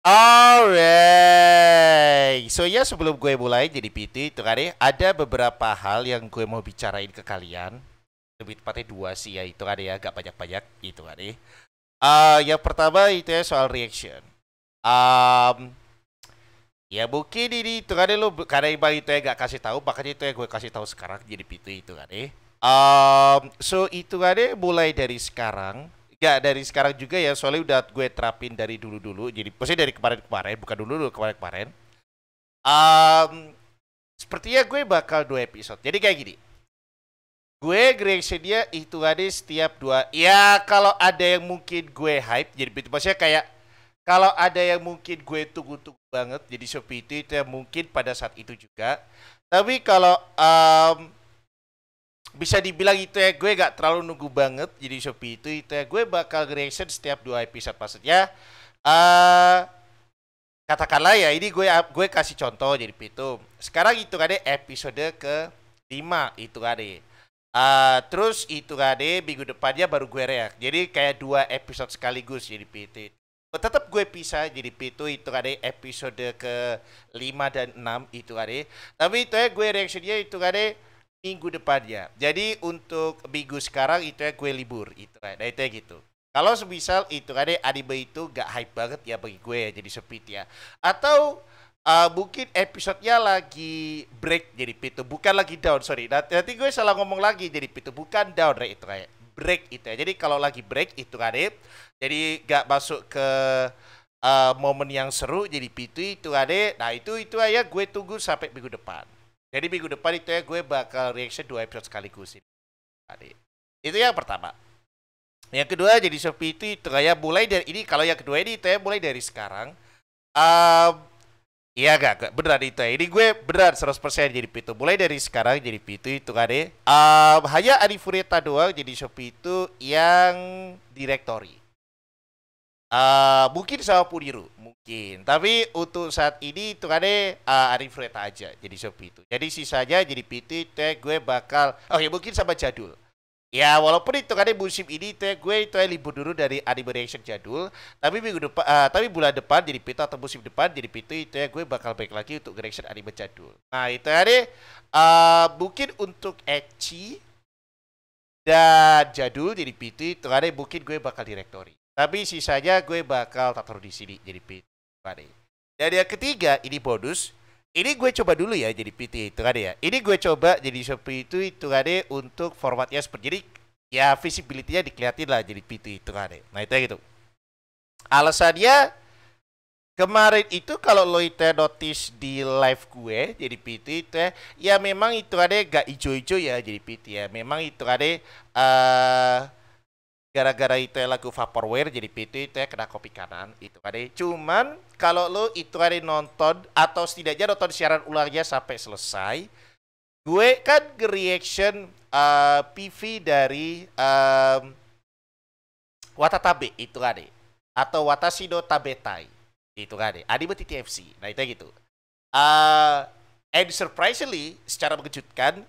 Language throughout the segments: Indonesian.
Alright, so ya sebelum gue mulai jadi PT itu kan ada beberapa hal yang gue mau bicarain ke kalian. Lebih tepatnya dua sih ya, itu kan ya, agak banyak-banyak itu kan yang pertama itu ya soal reaction. Um, Ya mungkin ini itu kan lo karena Iqbal itu ya gak kasih tahu, makanya itu ya gue kasih tahu sekarang jadi PT itu kan so itu kan mulai dari sekarang. Gak dari sekarang juga ya, soalnya udah gue terapin dari dulu-dulu. Jadi maksudnya dari kemarin-kemarin, bukan dulu-dulu, kemarin-kemarin. Sepertinya gue bakal 2 episode. Jadi kayak gini. Gue reaction itu ada setiap dua. Ya kalau ada yang mungkin gue hype, jadi itu maksudnya kayak kalau ada yang mungkin gue tunggu-tunggu banget, jadi Shopee itu ya mungkin pada saat itu juga. Tapi kalau bisa dibilang itu ya gue gak terlalu nunggu banget, jadi Shopee itu ya gue bakal reaction setiap 2 episode maksudnya. uh, Katakanlah ya ini gue kasih contoh jadi itu. Sekarang itu kan episode ke 5 itu kan terus itu kan minggu depannya baru gue react. Jadi kayak 2 episode sekaligus jadi PT. Tetap gue pisah jadi itu kan episode ke 5 dan 6 itu kan tapi itu ya gue reactionnya itu kan minggu depannya. Jadi untuk minggu sekarang itu ya gue libur itu kan. Nah itu ya gitu. Kalau semisal itu kan anime itu gak hype banget ya bagi gue ya jadi speed ya. Atau mungkin episodenya lagi break jadi pitu, bukan lagi down, sorry. Nanti gue salah ngomong lagi jadi pitu, bukan down itu kayak break itu ya. Jadi kalau lagi break itu kan jadi gak masuk ke momen yang seru jadi pitu itu kan nah itu aja gue tunggu sampai minggu depan. Jadi minggu depan itu ya gue bakal reaction 2 episode sekaligus ini. Itu yang pertama. Yang kedua jadi Shopee itu kayak mulai dari ini, kalau yang kedua ini itu ya mulai dari sekarang. Um, Iya gak beneran itu ya. Ini gue beneran 100% jadi Pitu. Mulai dari sekarang jadi Pitu itu kan hanya Adi Fureta doang jadi Shopee itu yang directory. Mungkin sama Puniru mungkin. Tapi untuk saat ini itu kan Adi Fureta aja jadi Shopee itu. Jadi sisanya jadi Pitu itu ya gue bakal oke mungkin sama Jadul. Ya walaupun itu kan musim ini itu ya, gue itu ya libur dulu dari anime reaction jadul. Tapi minggu depan, tapi bulan depan jadi Pito atau musim depan jadi Pito itu ya gue bakal balik lagi untuk reaction anime jadul. Nah itu ya mungkin untuk ecchi dan jadul jadi Pito itu kan mungkin gue bakal directory. Tapi sisanya gue bakal taruh di sini jadi Pito. Dan yang ketiga ini bonus. Ini gue coba dulu ya jadi PT itu kan ya. Ini gue coba jadi Shopee itu kan untuk formatnya seperti jadi ya visibility-nya dikeliatin lah jadi PT itu kan. Nah itu gitu. Alasannya kemarin itu kalau lo itu notice di live gue jadi PT itu ya memang itu ada gak ijo-ijo ya jadi PT ya. Memang itu ada gara-gara itu lagu Vaporware jadi PT itu kena kopi kanan itu kan cuman kalau lo itu kan nonton atau setidaknya nonton siaran ulangnya sampai selesai, gue kan reaction PV dari Watatabe itu kan atau Watashi no Tabetai itu kan anime TTFC. Nah itu gitu. uh, and surprisingly secara mengejutkan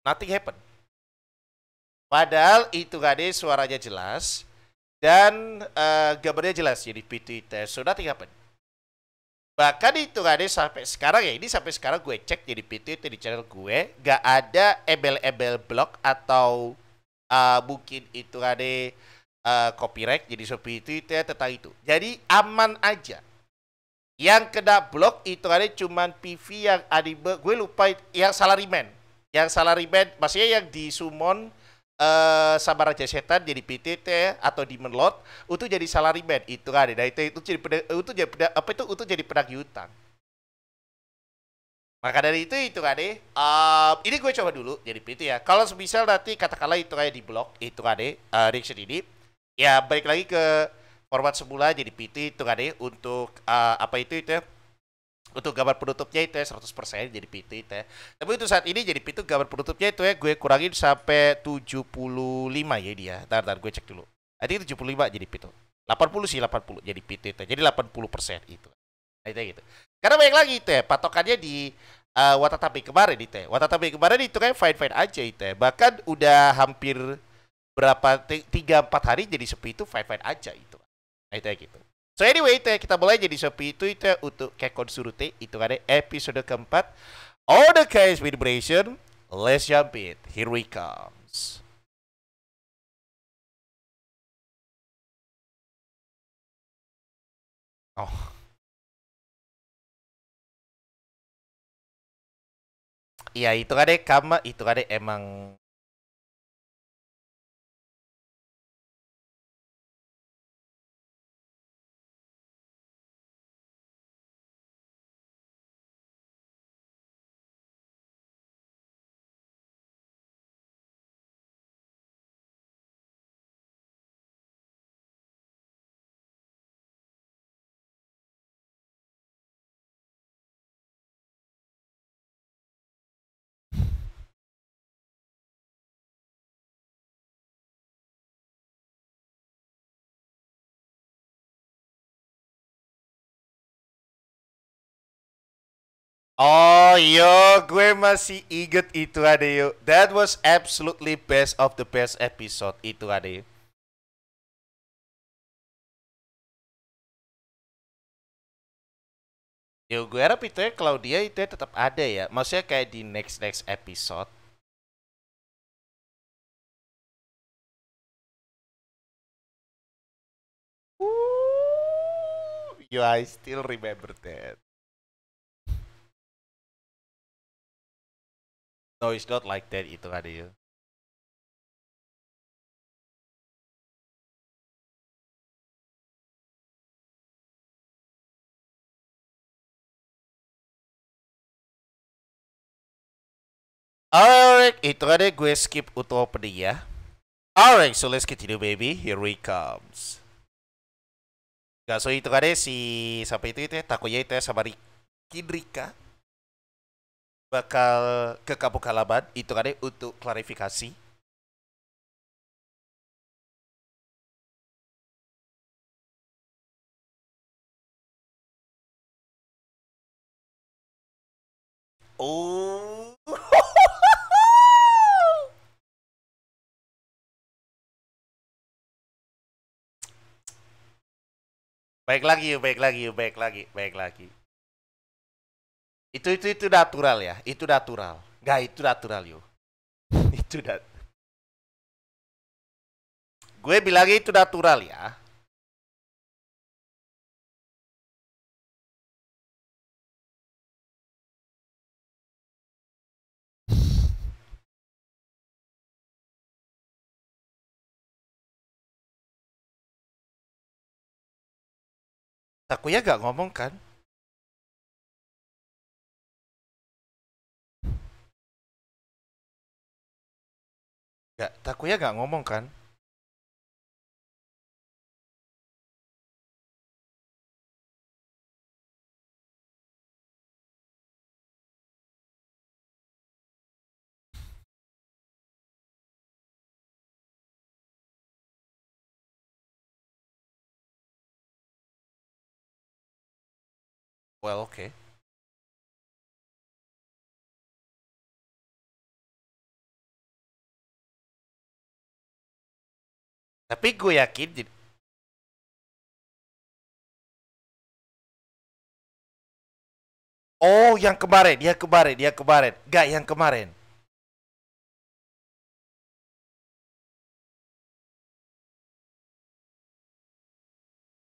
nothing happened. Padahal itu kan suaranya jelas dan gambarnya jelas jadi PT so nothing happen. Bahkan itu kan sampai sekarang ya ini sampai sekarang gue cek jadi PT di channel gue gak ada embel-embel blog atau mungkin itu kan copyright jadi Shopee itu tentang itu. Jadi aman aja. Yang kena blog itu kan cuman PV yang anime gue lupa yang salaryman. Yang salaryman maksudnya yang di summon sama Raja Setan jadi PTT atau Demon Lord itu jadi salaryman itu kan. Nah itu jadi apa itu untuk jadi penagih utang. Maka dari itu kan ini gue coba dulu jadi PT ya. Kalau misal nanti katakanlah itu kayak di blog itu kan reaction ini ya balik lagi ke format semula jadi PT itu kan untuk apa itu ya untuk gambar penutupnya itu ya 100% jadi PT itu ya. Tapi untuk saat ini jadi PT gambar penutupnya itu ya gue kurangin sampai 75 ya dia. Ntar gue cek dulu. Nanti 75 jadi PT. 80 sih 80 jadi PT itu. Jadi 80% itu. Nah, itu gitu. Karena banyak lagi itu ya patokannya di Watatabe kemarin itu ya. Watatabe kemarin itu kan fine-fine aja itu ya. Bahkan udah hampir berapa 3-4 hari jadi sepi itu fine-fine aja itu. Nah, itu ya gitu. So anyway, itu ya, kita mulai jadi Shopee itu ya, untuk Kekon Surute. Itu ada episode keempat. All the guys vibration. Let's jump it. Here we comes. Oh. Iya, itu kan deh kama, itu kan deh emang oh yo, gue masih inget itu ada yuk. That was absolutely best of the best episode itu ada yuk. Yo, gue harap itu ya Claudia itu ya tetap ada ya. Maksudnya kayak di next episode. Yo, I still remember that. No, it's not like that itu ada yuk. Alright, itu ada gue skip untuk opening ya. Alright, so let's continue baby. Here we comes. Gak, so itu kan deh si sampai itu ya Takuya itu ya sama Rika bakal ke kampung halaman itu kan deh untuk klarifikasi. Oh. Baik lagi, baik lagi, baik lagi, baik lagi. Itu natural ya, itu natural. Gak, itu natural yuk. Itu dat. Gue bilang itu natural ya. Takuya gak ngomong kan? Gak, Takuya gak ngomong kan? Well, oke. Okay. Tapi gue yakin oh, yang kemarin, dia kemarin, dia kemarin. Gak, yang kemarin.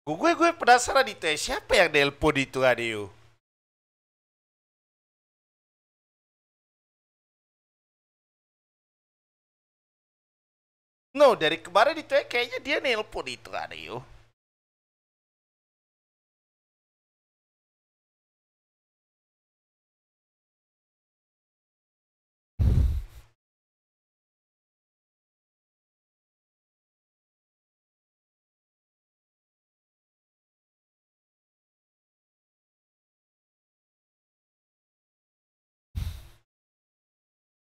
Gue penasaran itu ya, siapa yang nelpon itu Adeo? No, dari kemarin itu ya kayaknya dia nelpon itu Adeo.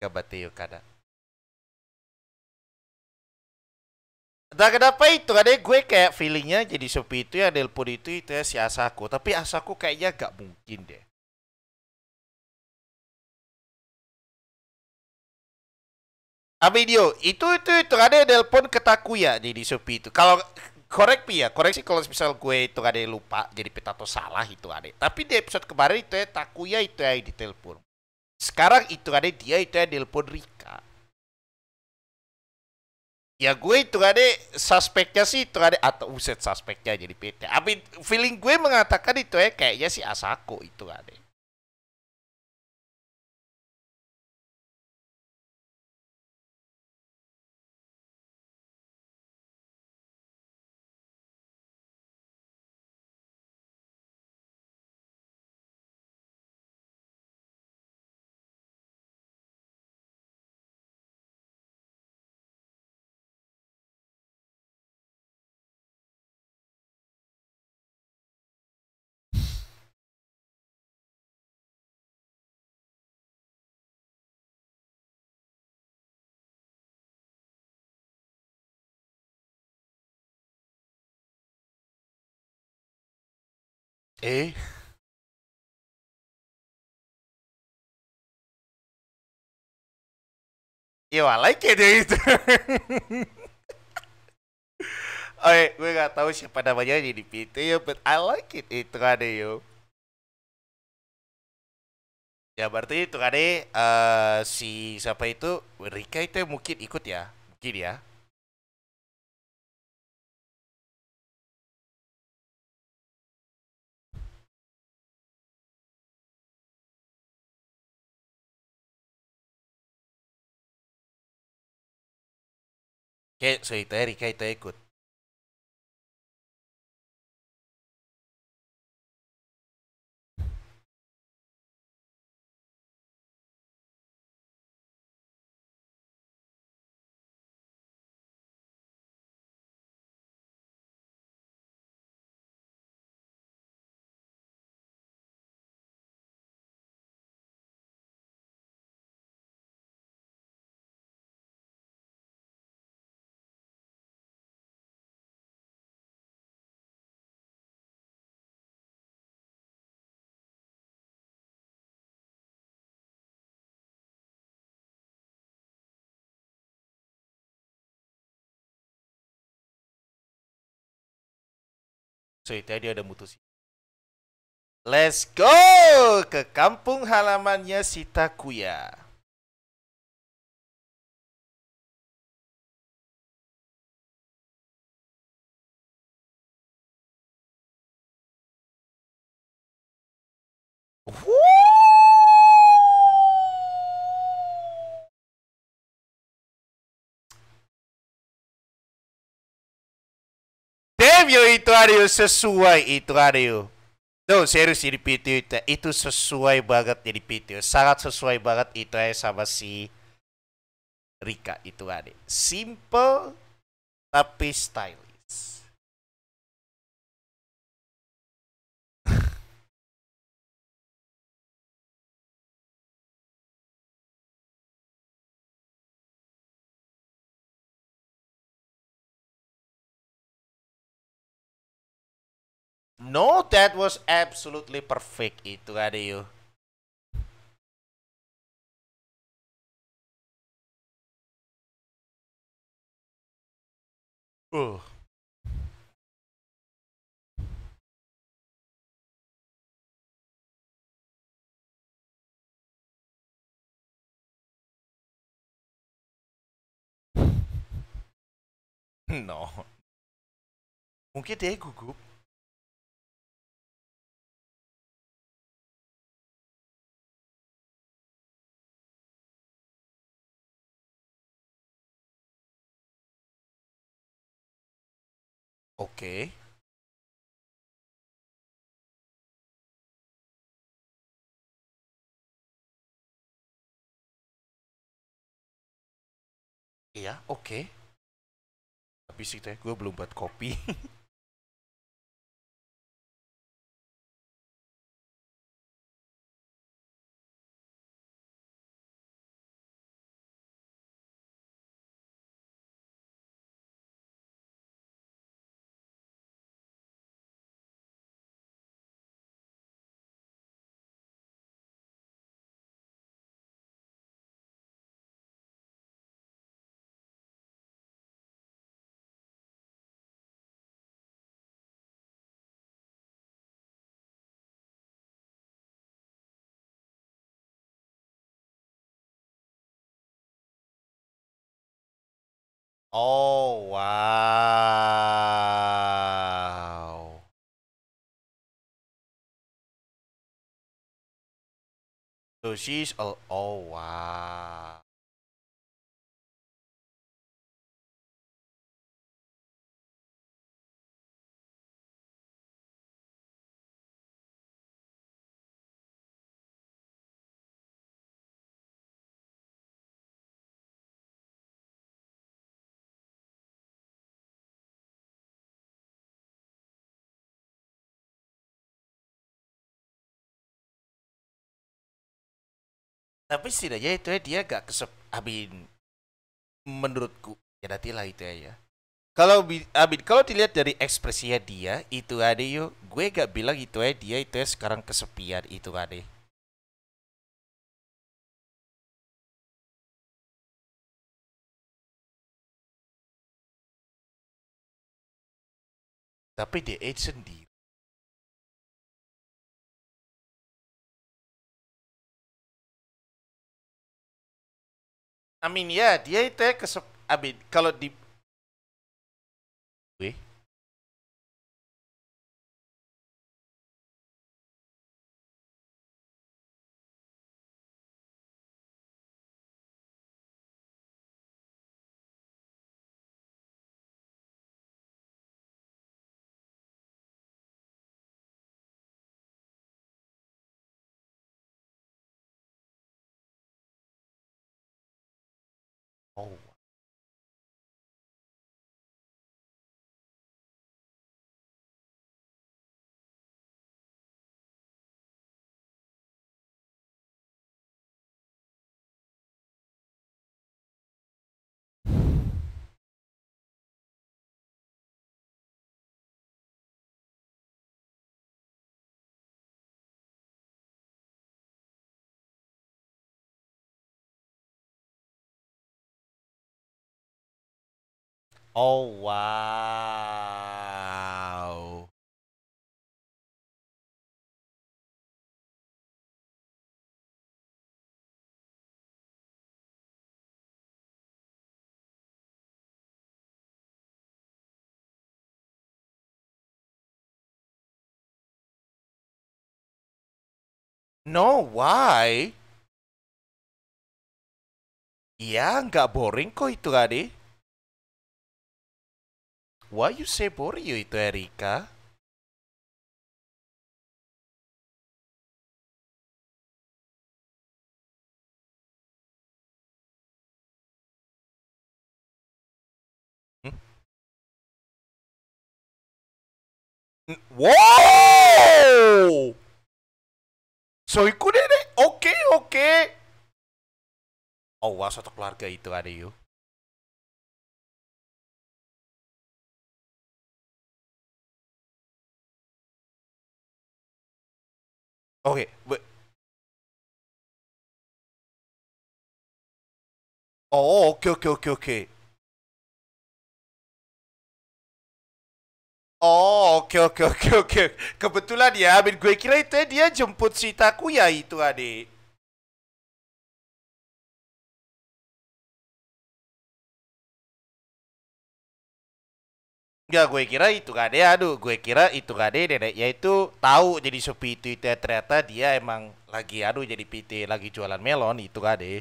Gabateo kada. Entah kenapa itu ada gue kayak feelingnya jadi Shopee itu ya nelpon itu ya si Asako. Tapi Asako kayaknya gak mungkin deh. Amedio, itu ada nelpon ke Takuya jadi Shopee itu. Kalau korek ya, koreksi kalau misal gue itu ada yang lupa jadi peta atau salah itu ada. Tapi di episode kemarin itu ya Takuya itu yang ditelepon. Sekarang itu ada dia itu yang telepon Rika. Ya gue itu ada suspeknya sih itu ada atau uset suspeknya jadi PT. Tapi feeling gue mengatakan itu ya kayaknya si Asako itu ada. Eh, yo I like it ya itu. Oh, gue gak tahu siapa namanya jadi PT ya, but I like it itu ada yo. Ya berarti itu kan si siapa itu Rika itu mungkin ikut ya, mungkin ya. Kayak so itu ya Rika itu ikut. So itu ya dia udah mutusin. Let's go ke kampung halamannya si Takuya. Damn yo itu Aryo sesuai itu Aryo. No, serius jadi PTO itu sesuai banget jadi PTO. Sangat sesuai banget itu ya sama si Rika itu ada. Simple tapi stylish. No, that was absolutely perfect itu ada yo. Uh. No. Mungkin dia gugup. Oke. Iya, oke. Tapi sih teh, gue belum buat kopi. Oh, wow. So she's oh, wow. Tapi setidaknya itu ya dia gak abin menurutku ya nanti lah itu ya. Kalau abin kalau dilihat dari ekspresinya dia itu ada yuk, gue gak bilang itu ya dia itu ya sekarang kesepian itu ada. Tapi dia sendiri. Amin ya dia itu ya abin kalau di gue. Oh, oh wow. No, why? Iya, nggak boring kok itu Ade. Why you say boring you itu Erika? Hmm? Wow! So iku deh. Oke, oke. Oh, wah, satu keluarga itu Ade yuk. Oke, oh, oke, oke, oke, oke. Oh, oke, oke, oke, oke. Kebetulan ya, Amin gue kira itu ya dia jemput si Takuya itu Ade. Enggak, gue kira itu kade, aduh, gue kira itu kade neneknya itu tahu jadi sepi itu ya, ternyata dia emang lagi aduh jadi PT lagi jualan melon itu kade.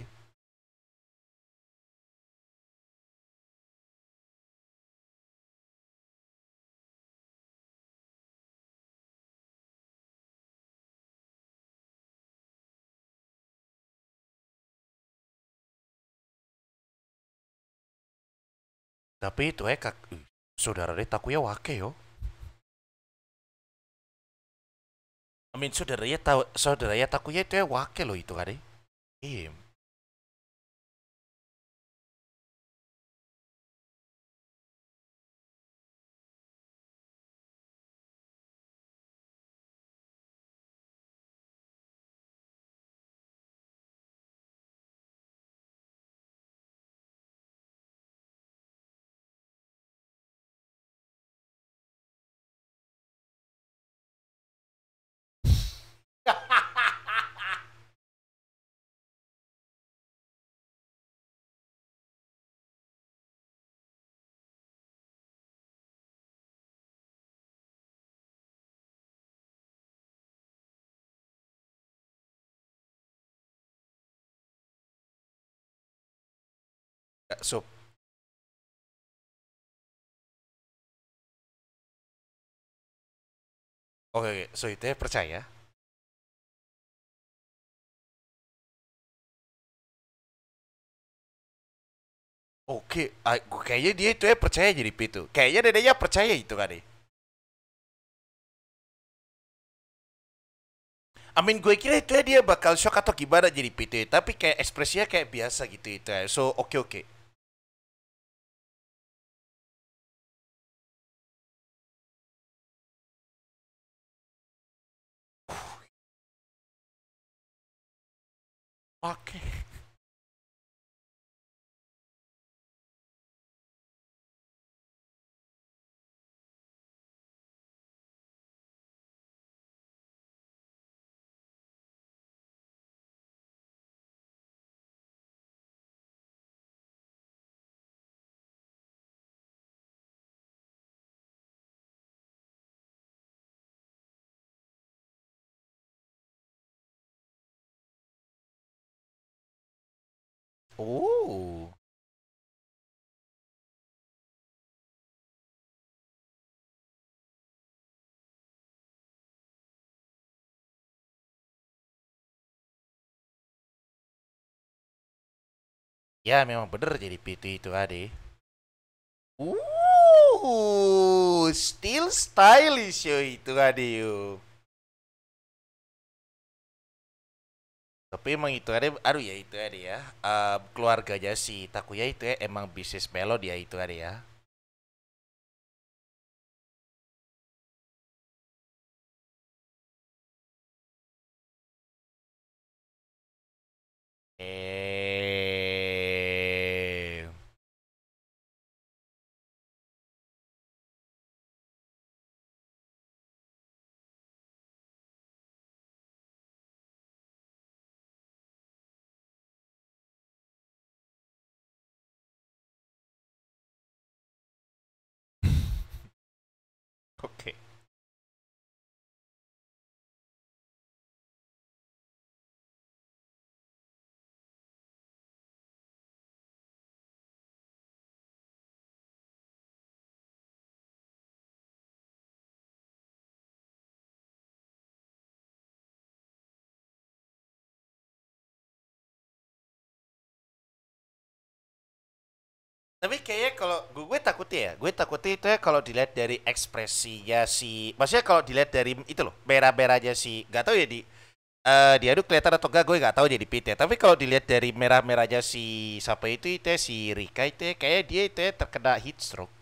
Tapi itu saudara dia Takuya wake yo. Saudaranya Takuya itu ya wake loh itu kade. Iya. Sup. Oke, so itu ya percaya. Oke, kayaknya dia itu ya percaya jadi itu. Kayaknya dedenya percaya itu kan deh. Amin gue kira itu ya dia bakal shock atau gimana jadi PT, tapi kayak ekspresinya kayak biasa gitu itu ya. So oke oke. Oke. Oh. Ya memang bener jadi PT itu ade. Still stylish yo itu ade yo. Tapi emang itu ada, aduh ya itu ada ya. Keluarganya si Takuya itu ya emang bisnis melo dia itu ada ya. Eh, oke. Tapi kayaknya kalau gue takutnya ya, gue takutnya itu ya kalau dilihat dari ekspresinya si, maksudnya kalau dilihat dari itu loh, merah-merahnya si, gak tahu ya dia tuh kelihatan atau enggak gue nggak tahu jadi pit ya. Tapi kalau dilihat dari merah-merahnya si siapa itu ya, si Rika itu ya, kayak dia itu ya terkena heat stroke.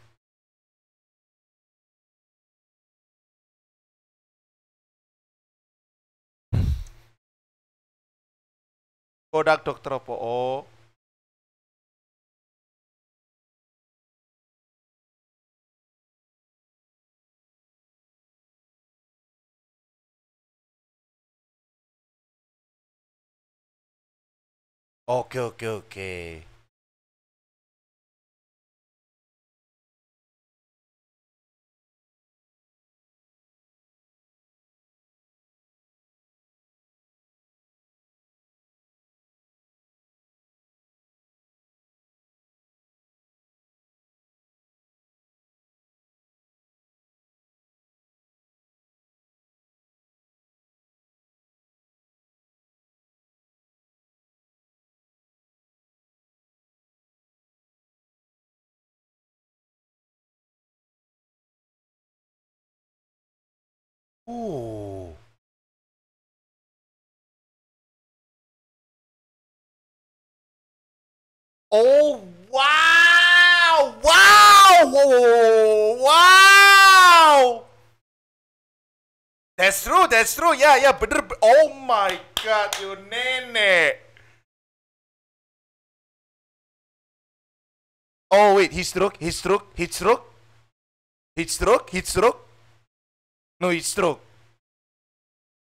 Kodak dokter Oppo. Oh, oke oke oke. Uh. Oh, wow! Wow! Wow! That's true, that's true. Ya, ya, bener. Oh my god, you nenek. Oh wait, he stroke, he stroke, he stroke, he stroke, he stroke. No, he stroke.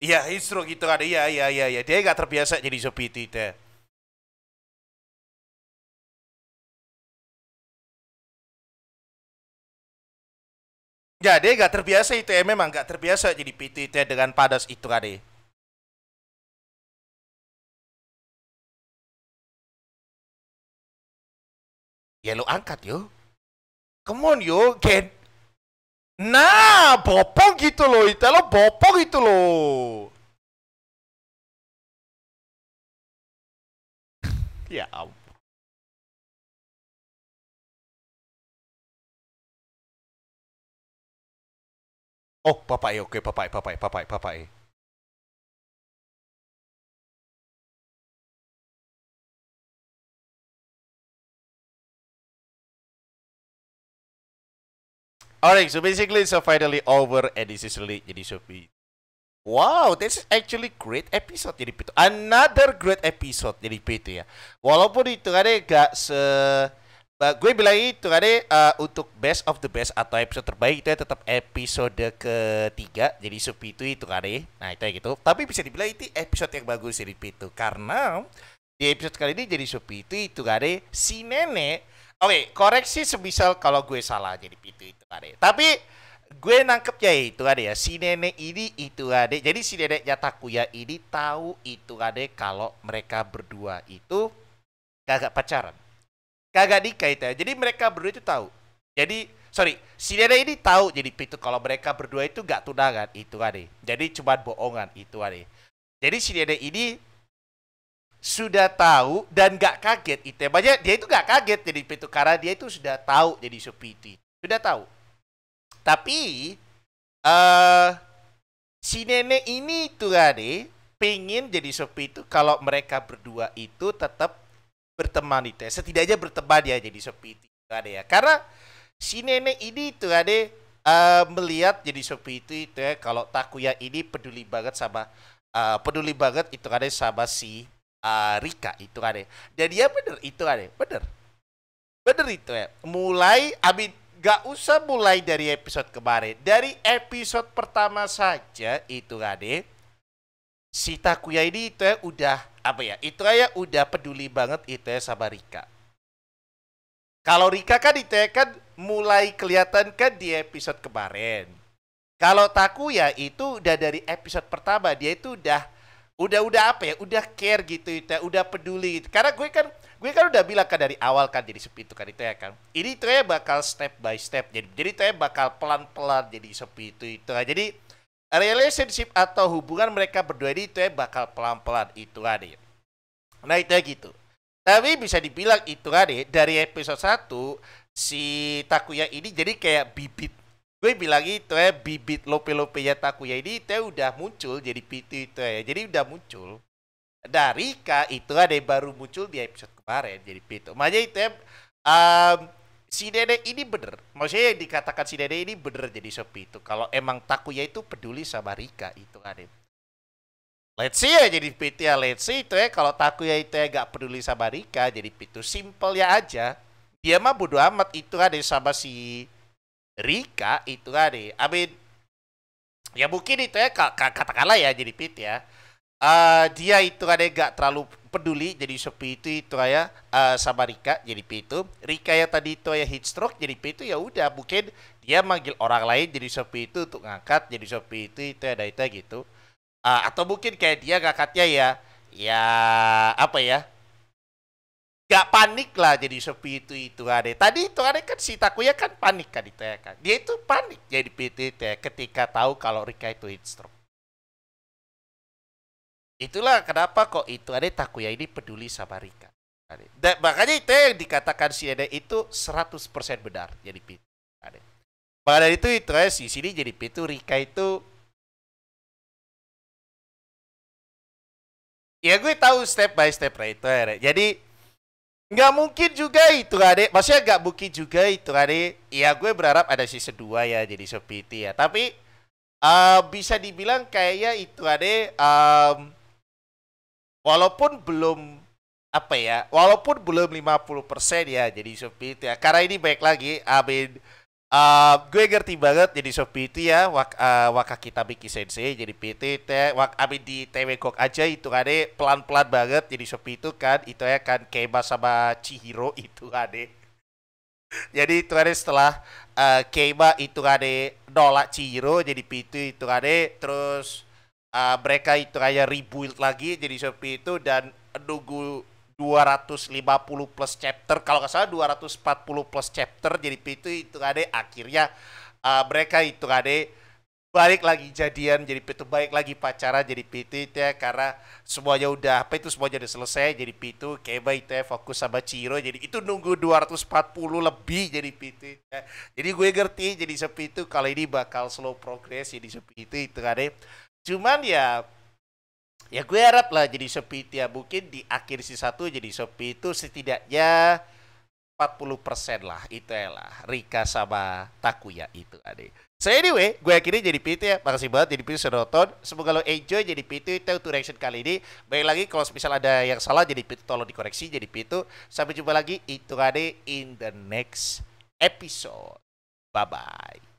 Iya, he stroke gitu kan. Iya, iya, iya, iya. Dia nggak terbiasa jadi seperti itu. Ya, dia nggak terbiasa itu ya. Memang nggak terbiasa jadi PT itu ya dengan padas itu kan. Ya lo angkat yo. Come on yo, Ken. Nah, bopong gitu loh, itu lo bopong itu loh. Ya ampun. Oh, papai, oke, papai, papai, papai, papai. Alright, so basically it's finally over and this is really jadi Shopee. Wow, this is actually great episode jadi itu. Another great episode jadi itu ya. Walaupun itu kan gak gue bilang itu kan untuk best of the best atau episode terbaik itu ya tetap episode ketiga jadi Shopee itu kan nah itu ya gitu. Tapi bisa dibilang itu episode yang bagus jadi itu karena di episode kali ini jadi Shopee itu kan si nenek. Oke, koreksi semisal kalau gue salah jadi itu kan tapi gue nangkepnya itu ada ya si nenek ini itu ada jadi si neneknya Takuya ini tahu itu ada kalau mereka berdua itu kagak pacaran kagak nikah itu ya. Jadi mereka berdua itu tahu jadi sorry si nenek ini tahu jadi itu kalau mereka berdua itu gak tunangan itu ada jadi cuma bohongan itu ada jadi si nenek ini sudah tahu dan gak kaget itu ya banyak dia itu gak kaget jadi itu karena dia itu sudah tahu jadi seperti sudah tahu tapi si nenek ini tuh ade pengen jadi seperti itu kalau mereka berdua itu tetap berteman itu ya. Setidaknya berteman ya jadi seperti itu ade ya. Karena si nenek ini tuh ade melihat jadi seperti itu ya kalau Takuya ini peduli banget itu ade sama si Rika itu ade. Dan dia bener itu ade, bener. Bener itu ya. Mulai gak usah mulai dari episode kemarin. Dari episode pertama saja itu ade si Takuya ini itu ya udah apa ya? Itu ya udah peduli banget itu ya sama Rika. Kalau Rika kan itu ya kan mulai kelihatan kan di episode kemarin. Kalau Takuya itu udah dari episode pertama dia itu udah apa ya? Udah care gitu itu ya, udah peduli gitu. Karena gue kan udah bilang kan dari awal kan jadi sepi itu kan itu ya kan ini tuh ya bakal step by step jadi tuh ya bakal pelan-pelan jadi sepi itu kan jadi relationship atau hubungan mereka berdua ini tuh ya bakal pelan-pelan itu kan ya. Nah itu ya gitu tapi bisa dibilang itu kan ya dari episode 1 si Takuya ini jadi kayak bibit gue bilang itu ya bibit lope-lope ya Takuya ini itu ya udah muncul jadi PT itu ya jadi udah muncul dari Rika itu ada yang baru muncul di episode kemarin jadi itu makanya itu ya si nenek ini bener maksudnya yang dikatakan si nenek ini bener jadi seperti itu kalau emang Takuya itu peduli sama Rika itu ada let's see ya jadi PT ya let's see itu ya kalau Takuya itu ya gak peduli sama Rika jadi itu simple ya aja dia mah bodo amat itu ada sama si Rika itu ada ya mungkin itu ya katakanlah ya jadi PT ya dia itu kan gak terlalu peduli jadi seperti itu ya sama Rika jadi itu Rika ya tadi itu ya heat stroke jadi itu ya udah mungkin dia manggil orang lain jadi seperti itu untuk ngangkat jadi seperti itu ada itu gitu atau mungkin kayak dia ngangkatnya ya apa ya gak panik lah jadi seperti itu ada tadi itu ada kan si Takuya kan panik kan itu ya kan dia itu panik jadi itu ya ketika tahu kalau Rika itu heat stroke. Itulah kenapa kok itu ada Takuya ini peduli sama Rika. Dan makanya itu yang dikatakan si Ede itu 100% benar jadi Pitu. Maka dari itu ya si sini jadi Pitu Rika itu ya gue tahu step by step lah itu ya. Jadi nggak mungkin juga itu adek. Maksudnya nggak mungkin juga itu adek. Ya gue berharap ada season 2 ya jadi seperti ya. Tapi bisa dibilang kayaknya itu adek walaupun belum apa ya, walaupun belum 50% ya jadi Shopee itu ya. Karena ini baik lagi, gue ngerti banget jadi Shopee itu ya, Wakakita Miki Sensei jadi PT teh, di TW Gok aja itu kan pelan-pelan banget jadi Shopee itu kan, itu ya kan Keiba sama Chihiro itu kan jadi itu kan setelah Keiba itu kan nolak Chihiro jadi PT itu kan terus mereka itu kayak rebuild lagi jadi Shopee itu dan nunggu 250 plus chapter, kalau nggak salah 240 plus chapter, jadi itu ada akhirnya mereka itu ada balik lagi jadian, jadi itu balik lagi pacaran, jadi itu ya, karena semuanya udah semuanya udah selesai, jadi itu Keba itu ya fokus sama Chiro, jadi itu nunggu 240 lebih, jadi itu ya. Jadi gue ngerti jadi seperti itu kalau ini bakal slow progress, jadi seperti itu ada. Cuman ya gue harap lah jadi seperti itu ya, mungkin di akhir si satu jadi seperti itu setidaknya 40% lah itu ya lah Rika sama Takuya itu ade. So anyway, gue akhirnya jadi PT ya. Makasih banget jadi PT sudah nonton. Semoga lo enjoy jadi PT itu untuk reaction kali ini. Baik lagi kalau misal ada yang salah jadi PT tolong dikoreksi jadi PT. Sampai jumpa lagi itu ade in the next episode. Bye bye.